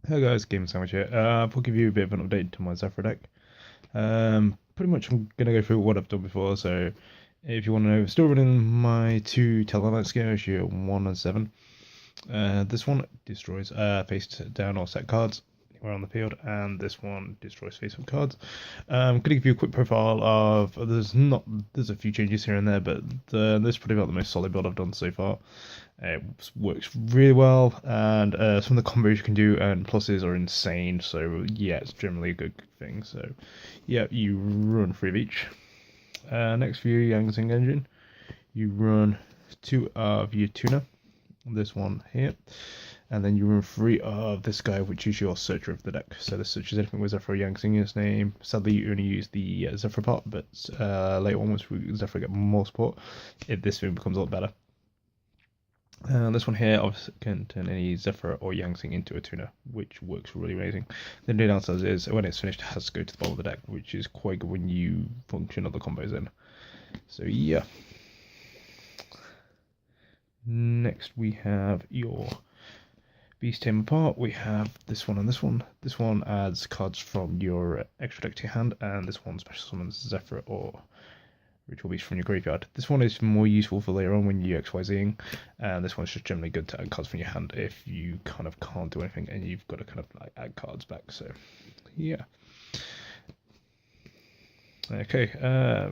Hey guys, Game Sandwich here. I'll give you a bit of an update to my Zefra deck. Pretty much I'm gonna go through what I've done before. So, if you want to know, still running my two Tellarknight scales, your 1 and 7. This one destroys face down or set cards anywhere on the field, and this one destroys face up cards. I'm gonna give you a quick profile of. There's a few changes here and there, but this is pretty about the most solid build I've done so far. It works really well, and some of the combos you can do and pluses are insane. So yeah, it's generally a good thing. So yeah, you run 3 of each. Next for your Yangsing engine, you run 2 of your tuner, this one here, and then you run 3 of this guy, which is your searcher of the deck. So this searches anything with Zefra Yangsing in his name. Sadly, you only use the Zefra part, but later on, once Zefra get more support, this thing becomes a lot better. This one here obviously can turn any Zefra or Yangsing into a tuner, which works really amazing. The only downside is when it's finished, it has to go to the bottom of the deck, which is quite good when you function other combos in. So yeah. Next we have your Beast Tamer part. We have this one and this one. This one adds cards from your extra deck to your hand, and this one special summons Zefra or Ritual Beast from your graveyard. This one is more useful for later on when you XYZing, and this one's just generally good to add cards from your hand if you kind of can't do anything and you've got to kind of like add cards back. So, yeah. Okay,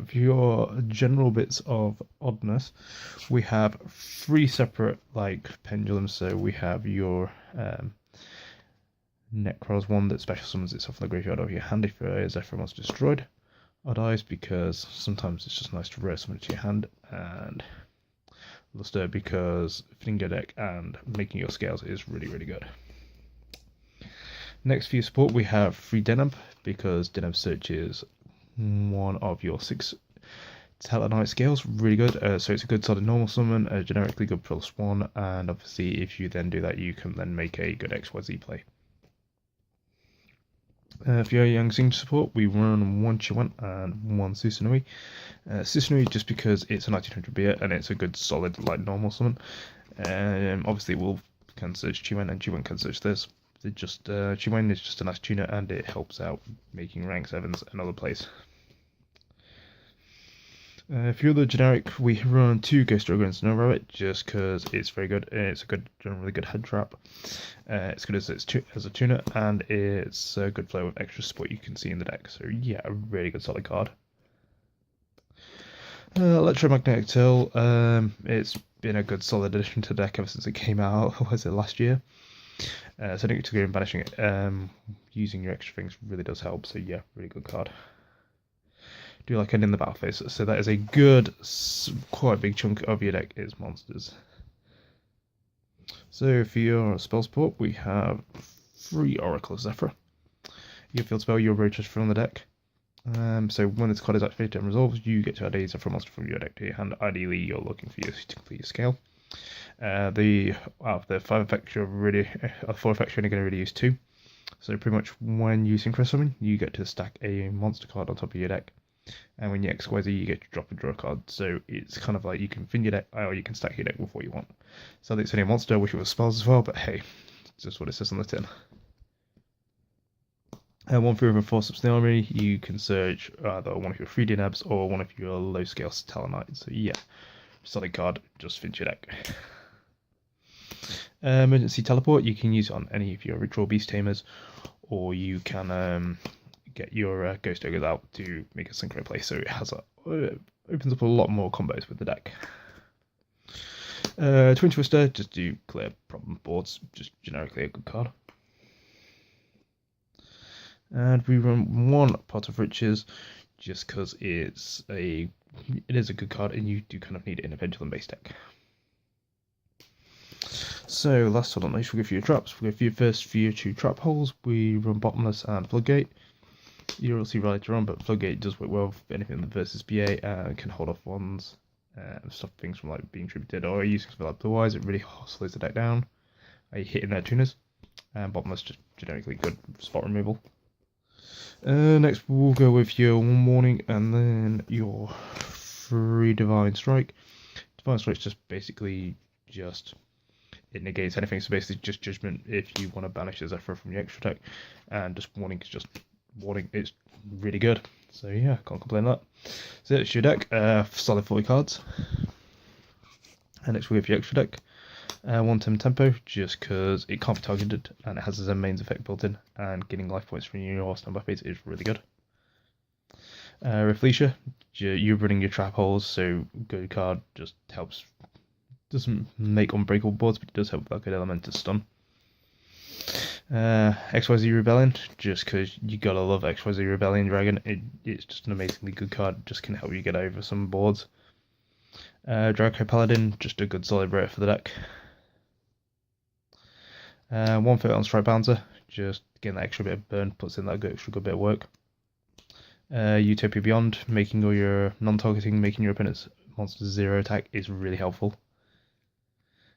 for your general bits of oddness, we have 3 separate like pendulums. So we have your Necros one that special summons itself from the graveyard of your hand if Zephyr was destroyed. Odd Eyes because sometimes it's just nice to rare summon it to your hand, and Luster because fitting your deck and making your scales is really, really good. Next for your support, we have 3 Deneb because Deneb searches one of your 6 Tellarknight scales, really good. So it's a good solid normal summon, generically good +1, and obviously if you then do that, you can then make a good XYZ play. For your Yangsing support, we run 1 Chiwan and 1 Susanui. Susanui just because it's a 1900 beer and it's a good solid like normal summon. Obviously Wolf can search Chiwan and Chiwan can search this. Chiwan is just a nice tuner and it helps out making rank 7s and other plays. For your other generic, we run 2 Ghost Dragons and no Rabbit just because it's very good. It's a generally good head trap. It's good as a tuner, and it's a good flow of extra support you can see in the deck. So yeah, a really good solid card. Electromagnetic Till. It's been a good solid addition to the deck ever since it came out. Was it last year? Sending it to go and banishing it, using your extra things really does help. So yeah, really good card. Do like an in the battle phase. So that is a good, quite big chunk of your deck is monsters. So for your spell support, we have 3 Oracle of Zefra. Your field spell, you'll rotate from the deck. So when this card is activated and resolves, you get to add a Zefra monster from your deck to your hand. Ideally, you're looking for to complete your scale. Out of the 5 effects, 4 effects, you're only going to really use 2. So pretty much when you synchro summon, you get to stack a monster card on top of your deck. And when you XYZ, you get to drop and draw a card. So it's kind of like you can fin your deck, or you can stack your deck with what you want. So I think it's only a monster. I wish it was spells as well, but hey, it's just what it says on the tin. 1 through and 4 subs in the army, you can search either one of your 3D nabs or one of your low scale Tellarknight. So yeah, solid card, just fin your deck. Emergency teleport, you can use it on any of your ritual beast tamers, or you can get your Ghost Ogres out to make a synchro play, so it has opens up a lot more combos with the deck. Twin Twister, just do clear problem boards, just generically a good card. And we run 1 Pot of Riches, just because it is a good card, and you do kind of need it in a pendulum based deck. So last one on this, we'll go for your traps. We'll go for your first for your 2 trap holes. We run Bottomless and Floodgate. You'll see later on, but Floodgate does work well for anything versus BA and can hold off ones and stop things from like being tributed or using something like Blue Eyes. It really slows the deck down. You hit in their tuners, and Bottomless just generically good spot removal. Next we'll go with your 1 Warning and then your 3 Divine Strike. Divine Strike's just basically just it negates anything. So basically, just Judgment if you want to banish a Zefra from your extra deck, and just Warning is just Warning. It's really good. So yeah, can't complain that. So it's your deck, solid 40 cards. And next we have your extra deck. 1-turn tempo, just because it can't be targeted and it has a Zen mains effect built in, and getting life points from your standby phase is really good. Reflecia, you're running your trap holes, so good card, just helps. Doesn't make unbreakable boards, but it does help with that good element to stun. XYZ Rebellion, just because you gotta love XYZ Rebellion Dragon. It's just an amazingly good card, just can help you get over some boards. Draco Paladin, just a good solid rate for the deck. 1 foot on Strike Bouncer, just getting that extra bit of burn, puts in that extra good bit of work. Utopia Beyond, making all your non-targeting, making your opponent's monsters 0 attack is really helpful.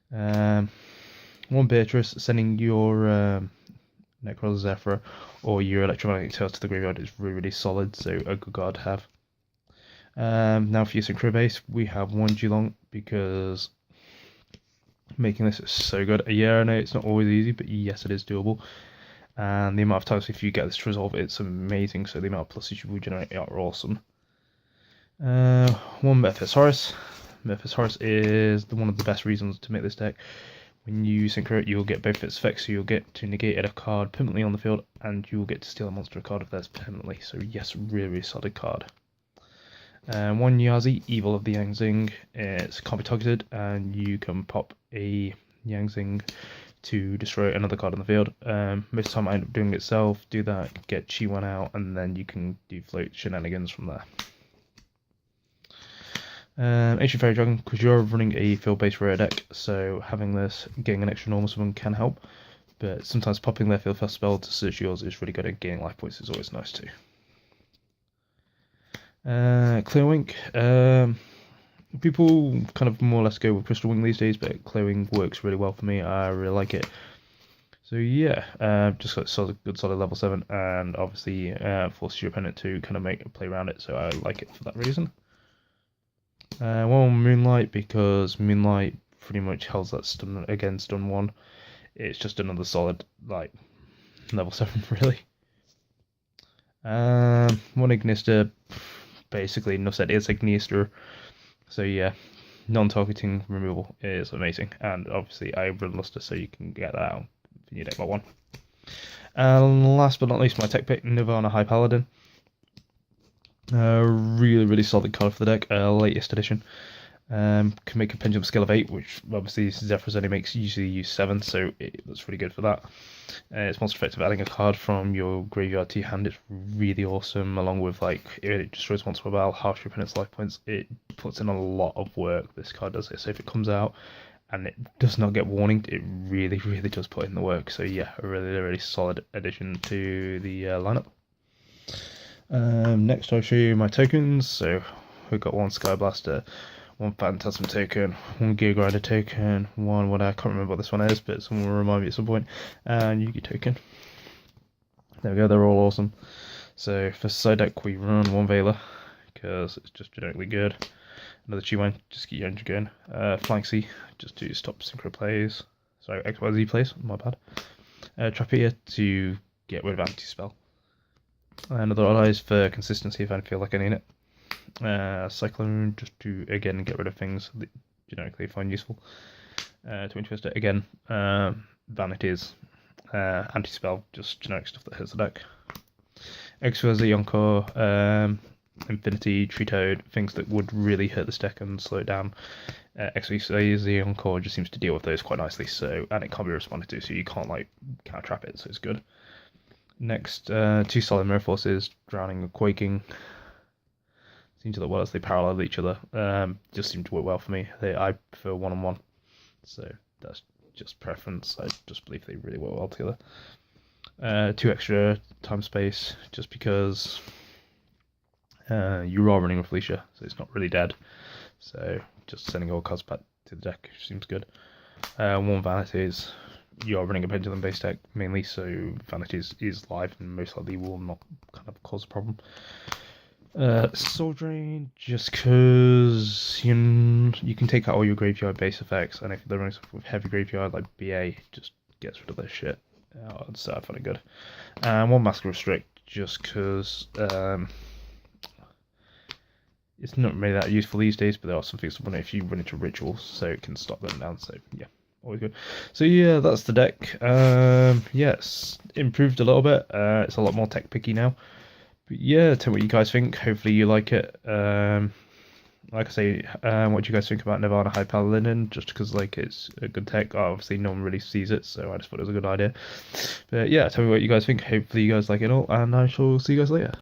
1 Beatrice, sending your Necroz Zefra or your Electromagnetic Tails to the graveyard is really solid, so a good card to have. Now for your Synchro base, we have 1 Geelong, because making this is so good. Yeah, I know it's not always easy, but yes, it is doable. And the amount of times if you get this to resolve, it's amazing. So the amount of pluses you will generate are awesome. 1 Memphis Horus. Memphis Horus is one of the best reasons to make this deck. When you synchro it, you'll get both its effects, so you'll get to negate a card permanently on the field, and you'll get to steal a monster card if there's permanently. So yes, really solid card. 1 Yazi, Evil of the Yangzing. It's can't be targeted, and you can pop a Yangzing to destroy another card on the field. Most of the time I end up doing it myself, do that, get Chi1 out, and then you can do float shenanigans from there. Ancient Fairy Dragon, because you're running a field-based rare deck, so having this, getting an extra normal summon can help, but sometimes popping their field fast spell to search yours is really good, and gaining life points is always nice too. Clear Wink. People kind of more or less go with Crystal Wing these days, but Clear Wing works really well for me. I really like it. So yeah, just got good solid level 7, and obviously forces your opponent to kind of make a play around it, so I like it for that reason. 1 Moonlight, because Moonlight pretty much holds that stun 1. It's just another solid, like, level 7 really. 1 Ignister, basically enough said, it's Ignister. So yeah, non-targeting removal is amazing, and obviously I run Luster, so you can get that out in your deck by 1. And last but not least, my tech pick, Nirvana High Paladin. Really solid card for the deck, latest edition. Can make a pendulum skill of 8, which obviously Zefra's only makes usually use 7, so that's really good for that. It's monster effective, adding a card from your graveyard to your hand. It's really awesome, along with like it destroys monster mobile, half your opponent's life points. It puts in a lot of work, this card does it. So if it comes out and it does not get warning, it really does put in the work. So yeah, a really solid addition to the lineup. Next I'll show you my tokens. So we've got 1 Sky Blaster, 1 Phantasm token, 1 Gear Grinder token, 1 what I can't remember what this one is, but someone will remind me at some point, and Yugi token. There we go, they're all awesome. So for side deck we run 1 Veiler, because it's just generically good. Another Chi1, just get your engine going. Flying Sea, just to stop synchro plays. Sorry, XYZ plays, my bad. Trapea to get rid of anti-spell. Another Allies for consistency if I feel like I need it. Cyclone, just to again get rid of things that generically find useful. Twin Twister, again, vanities, anti-spell, just generic stuff that hits the deck. XYZ Yonko, Infinity, Tree Toad, things that would really hurt this deck and slow it down. XYZ Yonko just seems to deal with those quite nicely, so, and it can't be responded to, so you can't like counter trap it, so it's good. Next, 2 solid mirror forces, drowning and quaking. Seem to look well as they parallel each other. Just seem to work well for me. I prefer 1-on-1, so that's just preference. I just believe they really work well together. 2 extra time space, just because you are running with Felicia, so it's not really dead. So just sending all cards back to the deck seems good. 1 Vanities. You are running a pendulum based deck mainly, so Vanities is live and most likely will not kind of cause a problem. Soul Drain, just because you can take out all your graveyard base effects, and if they're running stuff with heavy graveyard like BA, just gets rid of this shit. It's funny good. And one Mask Restrict, just because it's not really that useful these days, but there are some things to run if you run into rituals, so it can stop them down. So yeah, always good. So yeah, that's the deck. Yes, improved a little bit. It's a lot more tech picky now. But yeah, tell me what you guys think. Hopefully you like it. Like I say, what do you guys think about Nirvana High Paladin? Just because like it's a good tech. Obviously, no one really sees it, so I just thought it was a good idea. But yeah, tell me what you guys think. Hopefully you guys like it all, and I shall see you guys later.